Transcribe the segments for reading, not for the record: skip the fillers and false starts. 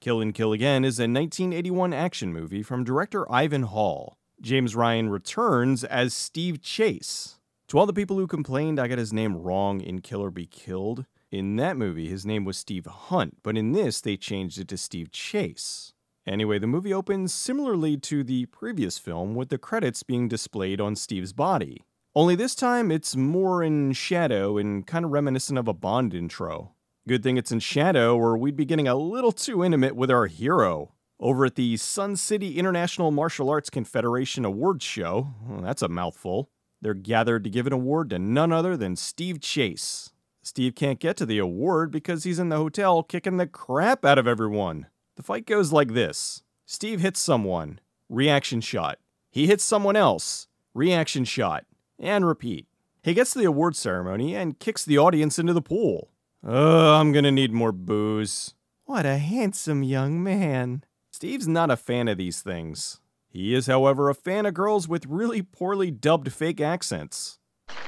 Kill and Kill Again is a 1981 action movie from director Ivan Hall. James Ryan returns as Steve Chase. To all the people who complained I got his name wrong in Kill or Be Killed, in that movie his name was Steve Hunt, but in this they changed it to Steve Chase. Anyway, the movie opens similarly to the previous film, with the credits being displayed on Steve's body. Only this time it's more in shadow and kind of reminiscent of a Bond intro. Good thing it's in shadow, or we'd be getting a little too intimate with our hero. Over at the Sun City International Martial Arts Confederation Awards show, well, that's a mouthful, they're gathered to give an award to none other than Steve Chase. Steve can't get to the award because he's in the hotel kicking the crap out of everyone. The fight goes like this. Steve hits someone. Reaction shot. He hits someone else. Reaction shot. And repeat. He gets to the award ceremony and kicks the audience into the pool. I'm gonna need more booze. What a handsome young man. Steve's not a fan of these things. He is, however, a fan of girls with really poorly dubbed fake accents.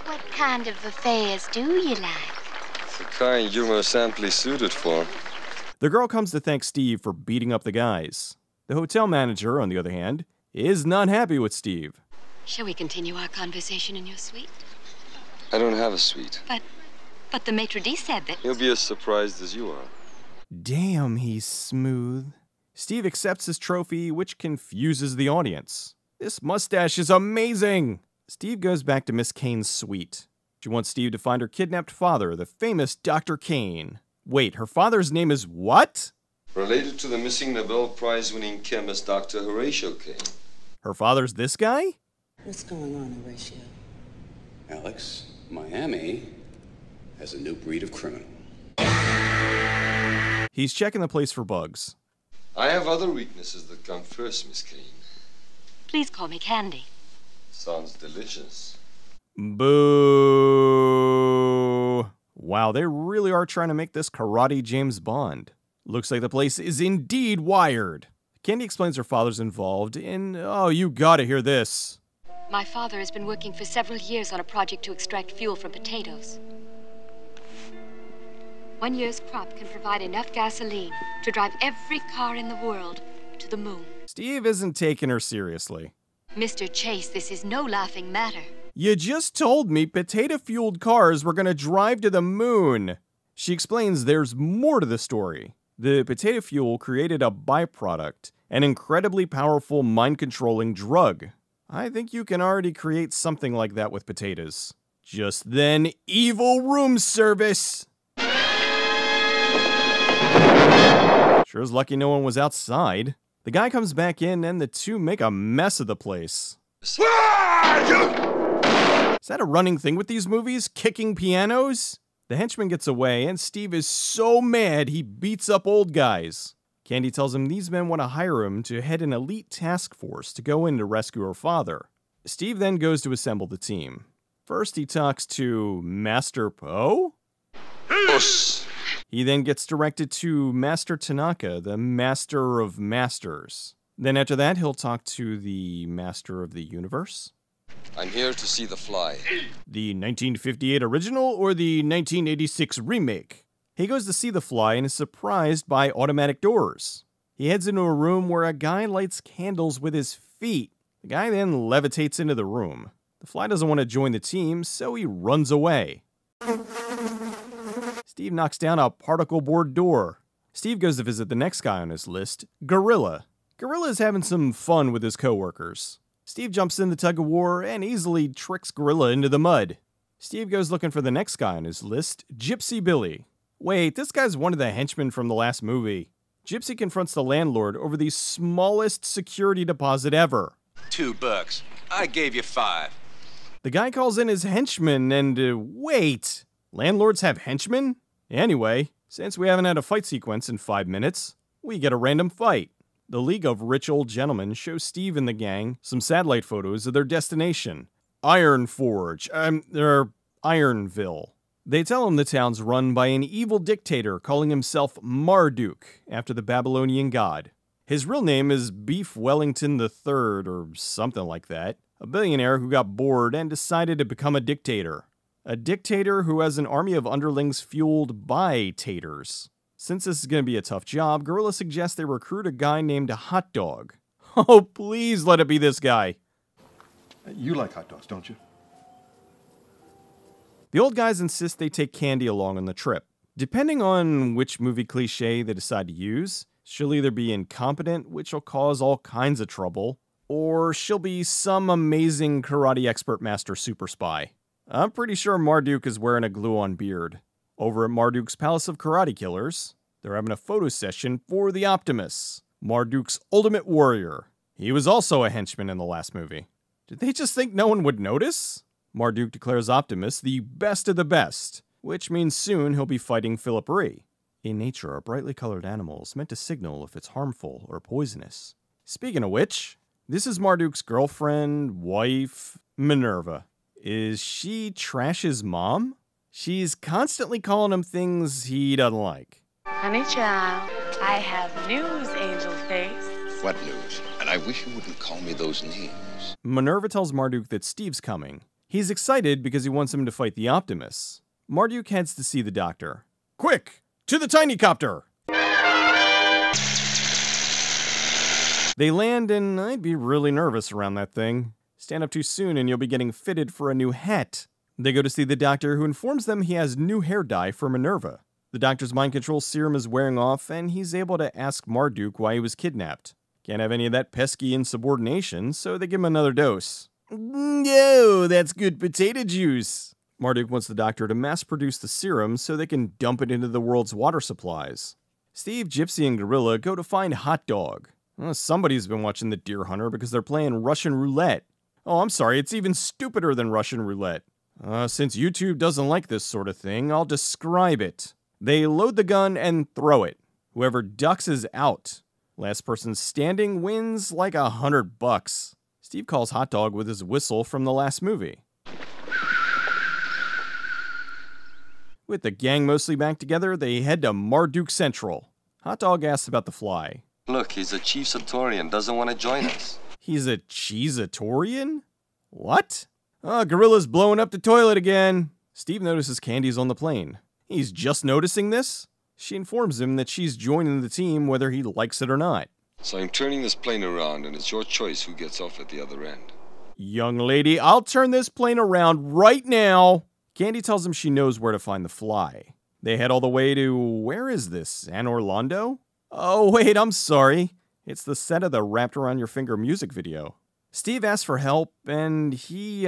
What kind of affairs do you like? The kind you're most amply suited for. The girl comes to thank Steve for beating up the guys. The hotel manager, on the other hand, is not happy with Steve. Shall we continue our conversation in your suite? I don't have a suite. But the maitre d' said that... He'll be as surprised as you are. Damn, he's smooth. Steve accepts his trophy, which confuses the audience. This mustache is amazing! Steve goes back to Miss Kane's suite. She wants Steve to find her kidnapped father, the famous Dr. Kane. Wait, her father's name is what? Related to the missing Nobel Prize-winning chemist Dr. Horatio Kane. Her father's this guy? What's going on, Horatio? Alex, Miami has a new breed of criminal. He's checking the place for bugs. I have other weaknesses that come first, Miss Kane. Please call me Candy. Sounds delicious. Boo! Wow, they really are trying to make this karate James Bond. Looks like the place is indeed wired. Candy explains her father's involved in, oh, you gotta hear this. My father has been working for several years on a project to extract fuel from potatoes. 1 year's crop can provide enough gasoline to drive every car in the world to the moon. Steve isn't taking her seriously. Mr. Chase, this is no laughing matter. You just told me potato-fueled cars were gonna drive to the moon. She explains there's more to the story. The potato fuel created a byproduct, an incredibly powerful mind-controlling drug. I think you can already create something like that with potatoes. Just then, evil room service! Sure is lucky no one was outside. The guy comes back in and the two make a mess of the place. Is that a running thing with these movies? Kicking pianos? The henchman gets away and Steve is so mad he beats up old guys. Candy tells him these men want to hire him to head an elite task force to go in to rescue her father. Steve then goes to assemble the team. First he talks to Master Poe? He then gets directed to Master Tanaka, the Master of Masters. Then after that, he'll talk to the Master of the Universe. I'm here to see the fly. The 1958 original or the 1986 remake? He goes to see the fly and is surprised by automatic doors. He heads into a room where a guy lights candles with his feet. The guy then levitates into the room. The fly doesn't want to join the team, so he runs away. Steve knocks down a particle board door. Steve goes to visit the next guy on his list, Gorilla. Gorilla is having some fun with his coworkers. Steve jumps in the tug-of-war and easily tricks Gorilla into the mud. Steve goes looking for the next guy on his list, Gypsy Billy. Wait, this guy's one of the henchmen from the last movie. Gypsy confronts the landlord over the smallest security deposit ever. $2. I gave you 5. The guy calls in his henchman and, wait! Landlords have henchmen? Anyway, since we haven't had a fight sequence in 5 minutes, we get a random fight. The League of Rich Old Gentlemen shows Steve and the gang some satellite photos of their destination, Ironville. They tell him the town's run by an evil dictator calling himself Marduk, after the Babylonian god. His real name is Beef Wellington III, or something like that, a billionaire who got bored and decided to become a dictator. A dictator who has an army of underlings fueled by taters. Since this is going to be a tough job, Gorilla suggests they recruit a guy named Hot Dog. Oh, please let it be this guy. You like hot dogs, don't you? The old guys insist they take Candy along on the trip. Depending on which movie cliche they decide to use, she'll either be incompetent, which will cause all kinds of trouble, or she'll be some amazing karate expert master super spy. I'm pretty sure Marduk is wearing a glue-on beard. Over at Marduk's Palace of Karate Killers, they're having a photo session for the Optimus, Marduk's ultimate warrior. He was also a henchman in the last movie. Did they just think no one would notice? Marduk declares Optimus the best of the best, which means soon he'll be fighting Philip Rhee. In nature are brightly colored animals meant to signal if it's harmful or poisonous. Speaking of which, this is Marduk's girlfriend, wife, Minerva. Is she Trash's mom? She's constantly calling him things he doesn't like. Honey child, I have news, Angel Face. What news? And I wish you wouldn't call me those names. Minerva tells Marduk that Steve's coming. He's excited because he wants him to fight the Optimus. Marduk heads to see the doctor. Quick! To the tiny copter! They land, and I'd be really nervous around that thing. Stand up too soon and you'll be getting fitted for a new hat. They go to see the doctor, who informs them he has new hair dye for Minerva. The doctor's mind control serum is wearing off, and he's able to ask Marduk why he was kidnapped. Can't have any of that pesky insubordination, so they give him another dose. No, that's good potato juice. Marduk wants the doctor to mass-produce the serum so they can dump it into the world's water supplies. Steve, Gypsy, and Gorilla go to find Hot Dog. Well, somebody's been watching The Deer Hunter because they're playing Russian roulette. Oh, I'm sorry, it's even stupider than Russian roulette. Since YouTube doesn't like this sort of thing, I'll describe it. They load the gun and throw it. Whoever ducks is out. Last person standing wins like $100. Steve calls Hot Dog with his whistle from the last movie. With the gang mostly back together, they head to Marduk Central. Hot Dog asks about the fly. Look, he's a chief Satorian, doesn't want to join us. He's a Cheesatorian? What? Gorilla's blowing up the toilet again. Steve notices Candy's on the plane. He's just noticing this? She informs him that she's joining the team whether he likes it or not. So I'm turning this plane around, and it's your choice who gets off at the other end. Young lady, I'll turn this plane around right now. Candy tells him she knows where to find the fly. They head all the way to, where is this, San Orlando? Oh wait, I'm sorry. It's the set of the Wrapped Around Your Finger music video. Steve asks for help, and he,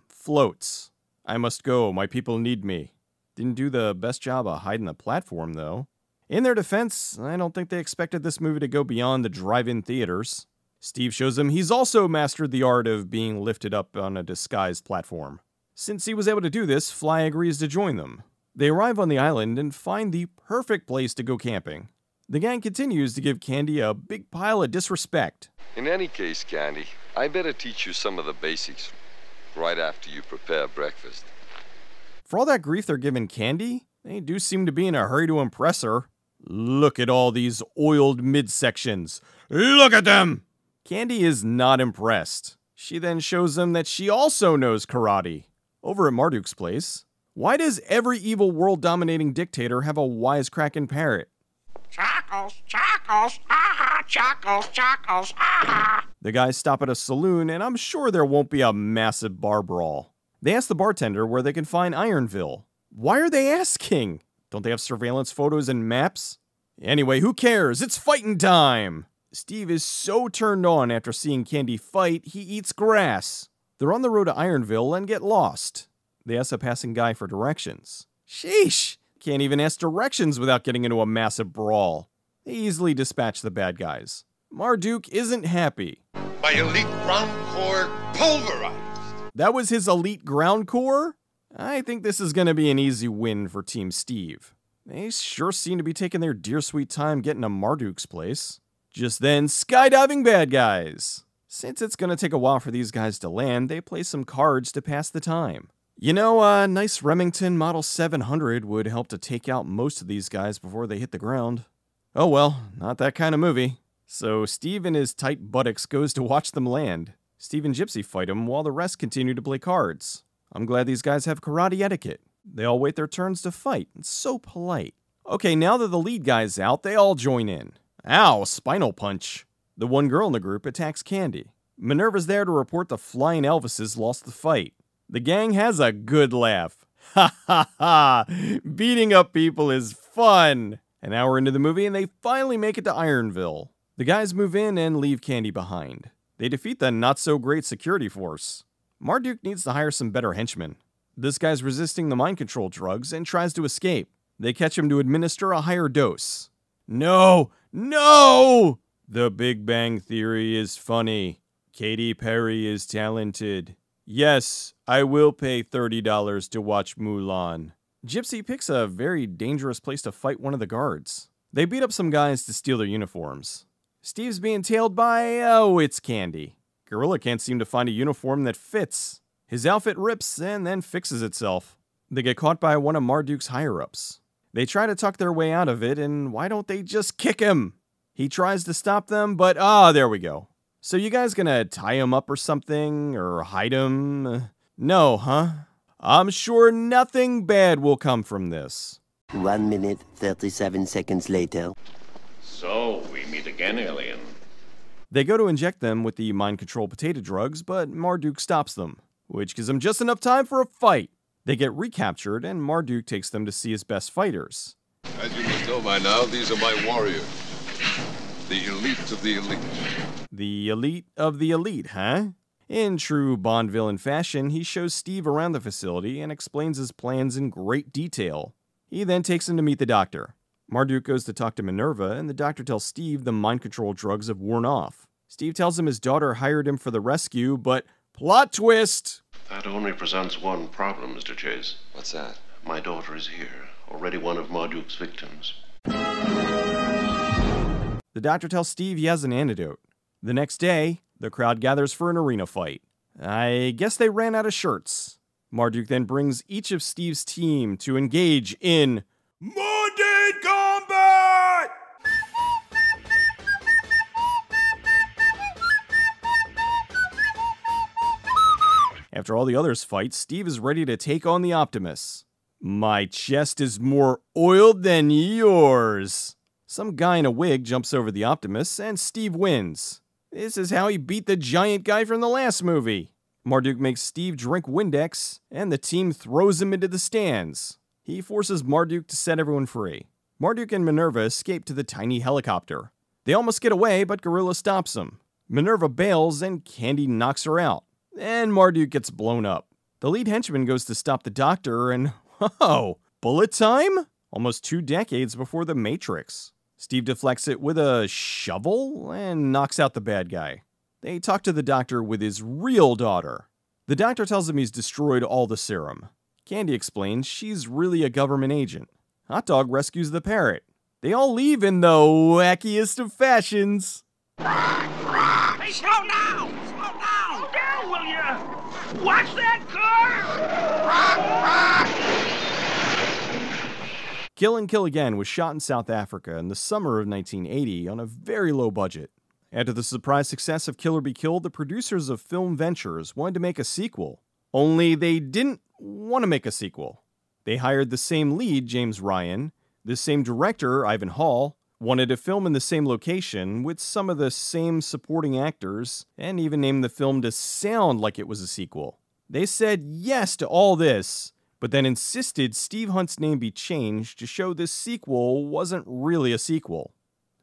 floats. I must go, my people need me. Didn't do the best job of hiding the platform, though. In their defense, I don't think they expected this movie to go beyond the drive-in theaters. Steve shows him he's also mastered the art of being lifted up on a disguised platform. Since he was able to do this, Fly agrees to join them. They arrive on the island and find the perfect place to go camping. The gang continues to give Candy a big pile of disrespect. In any case, Candy, I better teach you some of the basics right after you prepare breakfast. For all that grief they're giving Candy, they do seem to be in a hurry to impress her. Look at all these oiled midsections. Look at them! Candy is not impressed. She then shows them that she also knows karate. Over at Marduk's place, why does every evil world-dominating dictator have a wisecracking parrot? Chuckles, chuckles, ah, chuckles, chuckles, ah. The guys stop at a saloon, and I'm sure there won't be a massive bar brawl. They ask the bartender where they can find Ironville. Why are they asking? Don't they have surveillance photos and maps? Anyway, who cares? It's fighting time! Steve is so turned on after seeing Candy fight, he eats grass. They're on the road to Ironville and get lost. They ask a passing guy for directions. Sheesh! Can't even ask directions without getting into a massive brawl. They easily dispatch the bad guys. Marduk isn't happy. My elite ground corps pulverized. That was his elite ground corps? I think this is going to be an easy win for Team Steve. They sure seem to be taking their dear sweet time getting to Marduk's place. Just then, skydiving bad guys. Since it's going to take a while for these guys to land, they play some cards to pass the time. You know, a nice Remington Model 700 would help to take out most of these guys before they hit the ground. Oh well, not that kind of movie. So Steve and his tight buttocks goes to watch them land. Steve and Gypsy fight him while the rest continue to play cards. I'm glad these guys have karate etiquette. They all wait their turns to fight. It's so polite. Okay, now that the lead guy's out, they all join in. Ow, spinal punch. The one girl in the group attacks Candy. Minerva's there to report the Flying Elvises lost the fight. The gang has a good laugh. Ha ha ha! Beating up people is fun! An hour into the movie and they finally make it to Ironville. The guys move in and leave Candy behind. They defeat the not-so-great security force. Marduk needs to hire some better henchmen. This guy's resisting the mind control drugs and tries to escape. They catch him to administer a higher dose. No! No! The Big Bang Theory is funny. Katy Perry is talented. Yes, I will pay $30 to watch Mulan. Gypsy picks a very dangerous place to fight one of the guards. They beat up some guys to steal their uniforms. Steve's being tailed by, oh, it's Candy. Gorilla can't seem to find a uniform that fits. His outfit rips and then fixes itself. They get caught by one of Marduk's higher-ups. They try to tuck their way out of it, and why don't they just kick him? He tries to stop them, but there we go. So you guys gonna tie him up or something, or hide him? No, huh? I'm sure nothing bad will come from this. 1 minute, 37 seconds later. So, we meet again, alien. They go to inject them with the mind control potato drugs, but Marduk stops them, which gives them just enough time for a fight. They get recaptured, and Marduk takes them to see his best fighters. As you must know by now, these are my warriors. The elite of the elite. The elite of the elite, huh? In true Bond villain fashion, he shows Steve around the facility and explains his plans in great detail. He then takes him to meet the doctor. Marduk goes to talk to Minerva, and the doctor tells Steve the mind control drugs have worn off. Steve tells him his daughter hired him for the rescue, but plot twist! That only presents one problem, Mr. Chase. What's that? My daughter is here, already one of Marduk's victims. The doctor tells Steve he has an antidote. The next day, the crowd gathers for an arena fight. I guess they ran out of shirts. Marduk then brings each of Steve's team to engage in Monday Combat! After all the others fight, Steve is ready to take on the Optimus. My chest is more oiled than yours. Some guy in a wig jumps over the Optimus, and Steve wins. This is how he beat the giant guy from the last movie. Marduk makes Steve drink Windex, and the team throws him into the stands. He forces Marduk to set everyone free. Marduk and Minerva escape to the tiny helicopter. They almost get away, but Gorilla stops them. Minerva bails, and Candy knocks her out. And Marduk gets blown up. The lead henchman goes to stop the doctor, and whoa, bullet time? Almost 2 decades before The Matrix. Steve deflects it with a shovel and knocks out the bad guy. They talk to the doctor with his real daughter. The doctor tells him he's destroyed all the serum. Candy explains she's really a government agent. Hot Dog rescues the parrot. They all leave in the wackiest of fashions. Hey, slow down! Slow down! Slow down, will you? Watch that car! Kill and Kill Again was shot in South Africa in the summer of 1980 on a very low budget. After the surprise success of Kill or Be Killed, the producers of Film Ventures wanted to make a sequel. Only they didn't want to make a sequel. They hired the same lead, James Ryan, the same director, Ivan Hall, wanted to film in the same location with some of the same supporting actors, and even named the film to sound like it was a sequel. They said yes to all this, but then insisted Steve Hunt's name be changed to show this sequel wasn't really a sequel.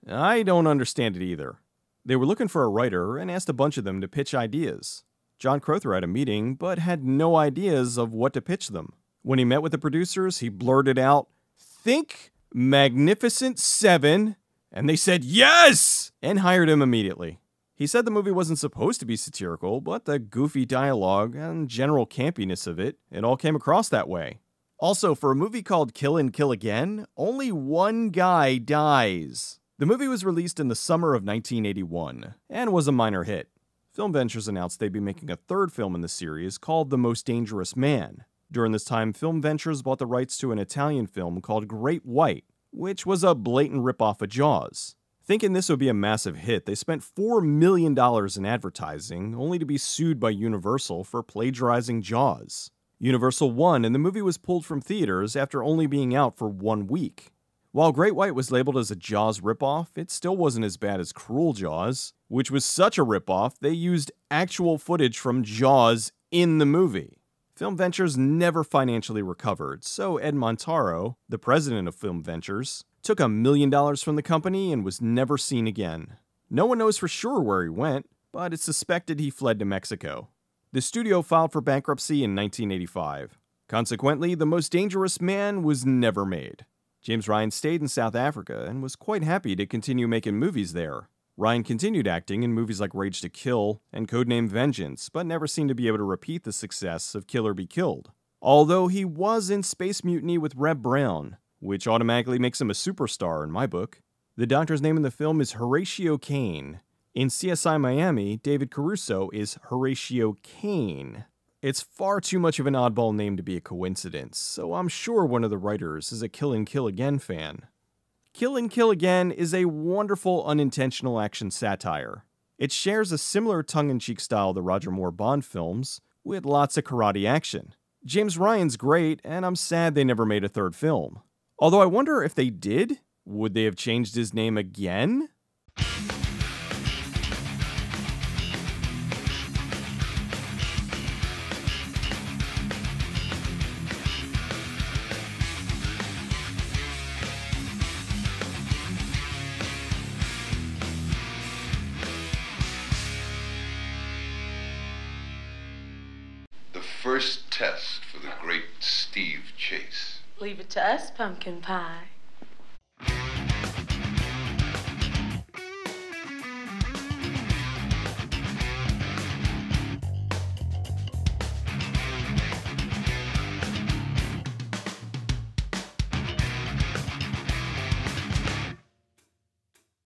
I don't understand it either. They were looking for a writer and asked a bunch of them to pitch ideas. John Crowther had a meeting, but had no ideas of what to pitch them. When he met with the producers, he blurted out, "Think Magnificent Seven," and they said yes, and hired him immediately. He said the movie wasn't supposed to be satirical, but the goofy dialogue and general campiness of it all came across that way. Also, for a movie called Kill and Kill Again, only one guy dies. The movie was released in the summer of 1981, and was a minor hit. Film Ventures announced they'd be making a third film in the series called The Most Dangerous Man. During this time, Film Ventures bought the rights to an Italian film called Great White, which was a blatant ripoff of Jaws. Thinking this would be a massive hit, they spent $4 million in advertising, only to be sued by Universal for plagiarizing Jaws. Universal won, and the movie was pulled from theaters after only being out for 1 week. While Great White was labeled as a Jaws ripoff, it still wasn't as bad as Cruel Jaws, which was such a ripoff they used actual footage from Jaws in the movie. Film Ventures never financially recovered, so Ed Montaro, the president of Film Ventures, took $1 million from the company and was never seen again. No one knows for sure where he went, but it's suspected he fled to Mexico. The studio filed for bankruptcy in 1985. Consequently, The Most Dangerous Man was never made. James Ryan stayed in South Africa and was quite happy to continue making movies there. Ryan continued acting in movies like Rage to Kill and Codename Vengeance, but never seemed to be able to repeat the success of Kill or Be Killed. Although he was in Space Mutiny with Reb Brown, which automatically makes him a superstar in my book. The Doctor's name in the film is Horatio Kane. In CSI Miami, David Caruso is Horatio Caine. It's far too much of an oddball name to be a coincidence, so I'm sure one of the writers is a Kill and Kill Again fan. Kill and Kill Again is a wonderful unintentional action satire. It shares a similar tongue-in-cheek style to Roger Moore Bond films, with lots of karate action. James Ryan's great, and I'm sad they never made a third film. Although I wonder if they did, would they have changed his name again? The first test for the great Steve Chase. Leave it to us, pumpkin pie.